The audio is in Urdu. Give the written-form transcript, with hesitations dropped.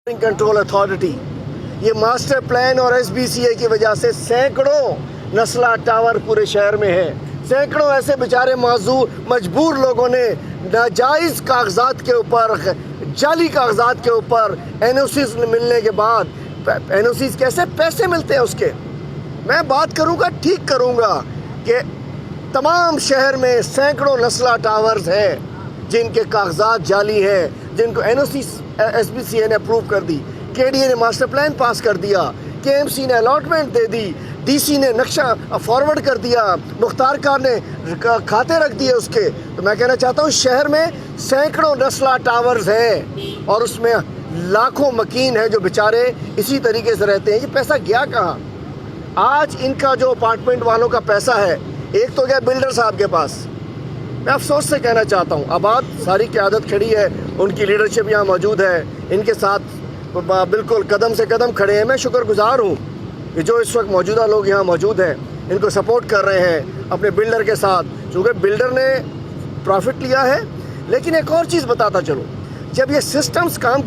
کنٹرول اتھارٹی، یہ ماسٹر پلان اور ایس بی سی اے کی وجہ سے سینکڑوں نسلہ ٹاور پورے شہر میں ہیں۔ سینکڑوں ایسے بیچارے مجبور لوگوں نے ناجائز کاغذات کے اوپر، جعلی کاغذات کے اوپر این او سیز ملنے کے بعد، این او سیز کیسے پیسے ملتے ہیں اس کے، میں بات کروں گا، ٹھیک کروں گا کہ تمام شہر میں سینکڑوں نسلہ ٹاورز ہیں جن کے کاغذات جعلی ہیں، جن کو این او سی ایس بی سی اے نے اپروو کر دی، کے ڈی اے نے ماسٹر پلان پاس کر دیا، کے ایم سی نے الاٹمنٹ دے دی، ڈی سی نے نقشہ فارورڈ کر دیا، مختار کار نے کھاتے رکھ دیے اس کے۔ تو میں کہنا چاہتا ہوں شہر میں سینکڑوں نسلہ ٹاورز ہیں اور اس میں لاکھوں مکین ہیں جو بیچارے اسی طریقے سے رہتے ہیں۔ یہ پیسہ گیا کہاں؟ آج ان کا جو اپارٹمنٹ والوں کا پیسہ ہے، ایک تو گیا بلڈر صاحب کے پاس۔ میں افسوس سے کہنا چاہتا ہوں آباد ساری قیادت کھڑی ہے، ان کی لیڈرشپ یہاں موجود ہے، ان کے ساتھ بالکل قدم سے قدم کھڑے ہیں۔ میں شکر گزار ہوں کہ جو اس وقت موجودہ لوگ یہاں موجود ہیں ان کو سپورٹ کر رہے ہیں اپنے بلڈر کے ساتھ، چونکہ بلڈر نے پروفٹ لیا ہے۔ لیکن ایک اور چیز بتاتا چلوں، جب یہ سسٹمز کام